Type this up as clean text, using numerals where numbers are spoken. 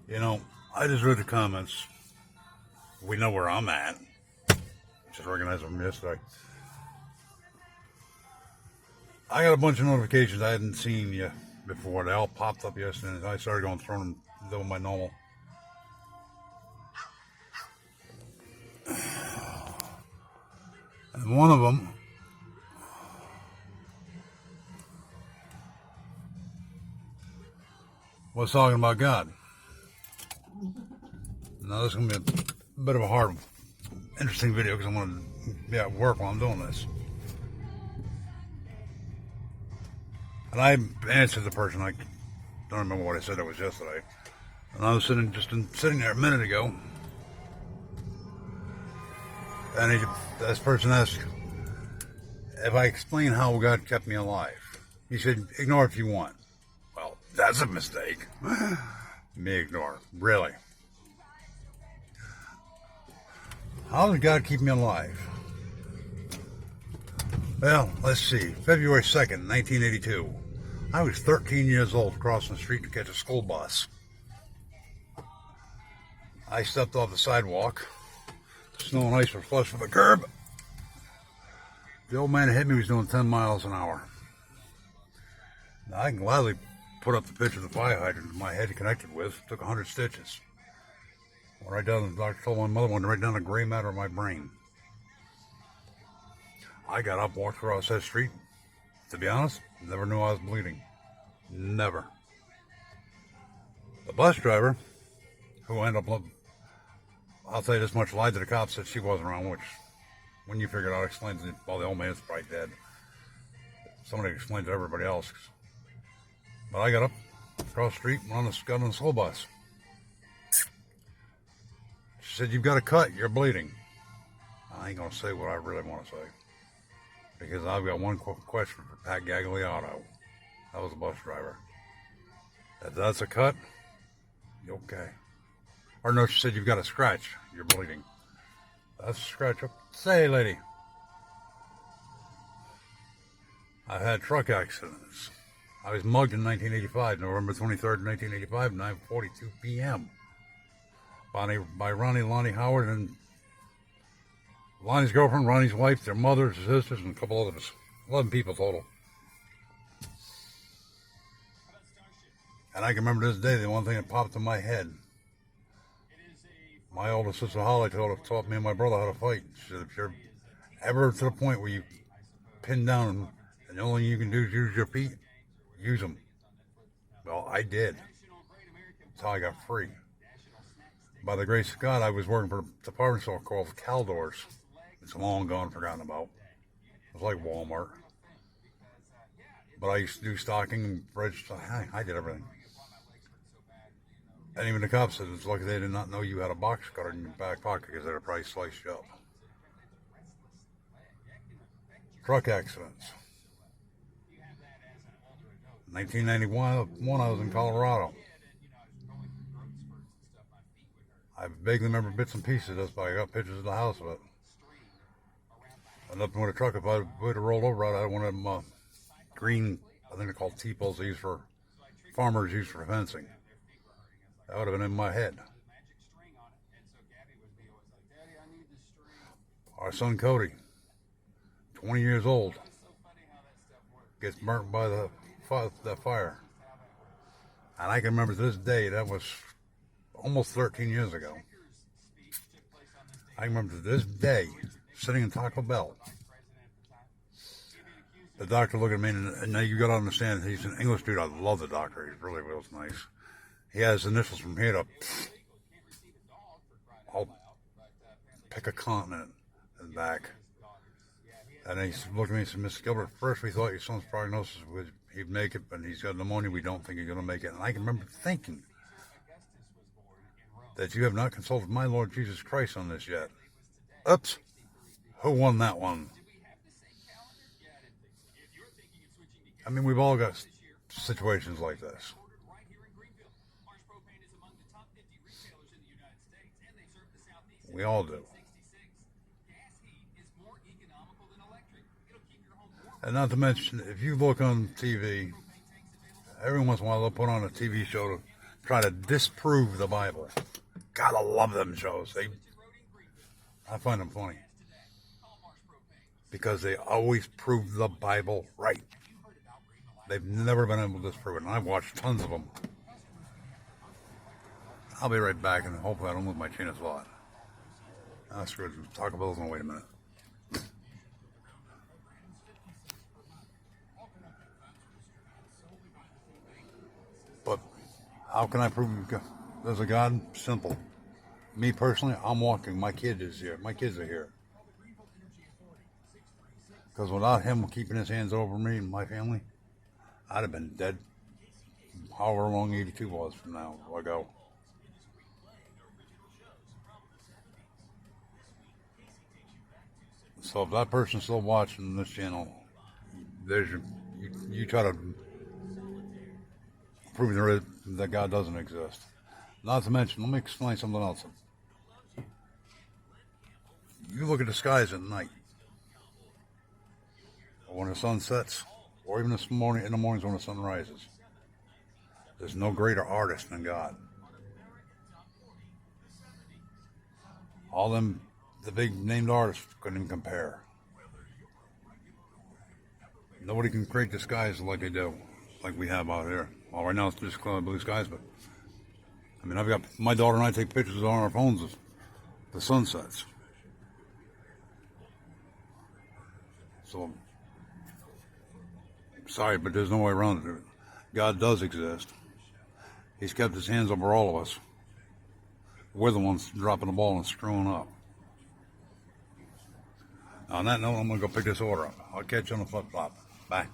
You know, I just read the comments. We know where I'm at. Just recognized them yesterday. I got a bunch of notifications I hadn't seen yet before. They all popped up yesterday, and I started going through them, doing my normal. And one of them was talking about God. Now, this is going to be a bit of a hard, interesting video because I'm going to be at work while I'm doing this. And I answered the person. I don't remember what I said. It was yesterday. And I was sitting there a minute ago. And this person asked if I explain how God kept me alive. He said, ignore if you want. Well, that's a mistake. Me ignore. Really? How did God keep me alive? Well, let's see. February 2nd, 1982. I was 13 years old crossing the street to catch a school bus. I stepped off the sidewalk. Snow and ice were flush with the curb. The old man that hit me was doing 10 miles an hour. Now, I can gladly put up the picture of the fire hydrant my head connected with. Took 100 stitches. Went right down, the doctor told my mother, went right down the gray matter of my brain. I got up, walked across that street. To be honest, never knew I was bleeding. Never. The bus driver, who ended up, I'll tell you this much, lied to the cops that she wasn't around, which, when you figure it out, explains it. Well, the old man's probably dead. Somebody explained to everybody else. But I got up, across the street, got on the school bus. She said, you've got a cut, you're bleeding. I ain't going to say what I really want to say. Because I've got one question for Pat Gagliato. That was the bus driver. If that's a cut, you okay. Or no, she said, you've got a scratch, you're bleeding. That's a scratch. Say, lady. I've had truck accidents. I was mugged in 1985, November 23rd, 1985, 9:42 p.m. by Lonnie Howard and Lonnie's girlfriend, Ronnie's wife, their mothers, sisters, and a couple others. 11 people total. And I can remember this day, the one thing that popped in my head. My older sister Holly taught me and my brother how to fight. She said, if you're ever to the point where you pin down and the only thing you can do is use your feet, use them. Well, I did. That's how I got free. By the grace of God, I was working for a department store called Caldors. It's long gone, forgotten about. It was like Walmart. But I used to do stocking, register. I did everything. And even the cops said it's lucky they did not know you had a box cutter in your back pocket because they'd have probably sliced you up. Truck accidents. 1991, I was in Colorado. I vaguely remember bits and pieces. That's why I got pictures of the house of it. And up with a truck, if I would have rolled over, I had one of them green, I think they're called T-poles, farmers use for fencing. That would have been in my head. Our son Cody, 20 years old, gets burnt by the fire. And I can remember to this day, that was almost 13 years ago. I remember to this day, sitting in Taco Bell. The doctor looked at me, and now you got to understand, he's an English dude. I love the doctor. He really was nice. He has initials from here to, I'll pick a continent and back. And he looked at me and said, Mr. Gilbert, first we thought your son's prognosis was he'd make it, but he's got pneumonia. We don't think he's going to make it. And I can remember thinking that you have not consulted my Lord Jesus Christ on this yet. Oops. Who won that one? I mean, we've all got situations like this. We all do. And not to mention, if you look on TV, every once in a while they'll put on a TV show to try to disprove the Bible. Gotta love them shows. I find them funny because they always prove the Bible right. They've never been able to disprove it, and I've watched tons of them. I'll be right back, and hopefully I don't lose my chain of thought. Screw it. Taco Bell's gonna wait a minute. But how can I prove there's a God? Simple. Me personally, I'm walking. My kid is here. My kids are here. Because without him keeping his hands over me and my family, I'd have been dead however long 82 was from now ago. So if that person's still watching this channel, there's you try to prove that God doesn't exist. Not to mention, let me explain something else. You look at the skies at night, or when the sun sets, or even in the mornings when the sun rises. There's no greater artist than God. All them, the big named artists couldn't even compare. Nobody can create the skies like they do, like we have out here. Well, right now it's just cloudy blue skies, but I mean, I've got my daughter and I take pictures on our phones of the sunsets. So, sorry, but there's no way around it. God does exist. He's kept his hands over all of us. We're the ones dropping the ball and screwing up. On that note, I'm going to go pick this order up. I'll catch you on the flip-flop. Bye.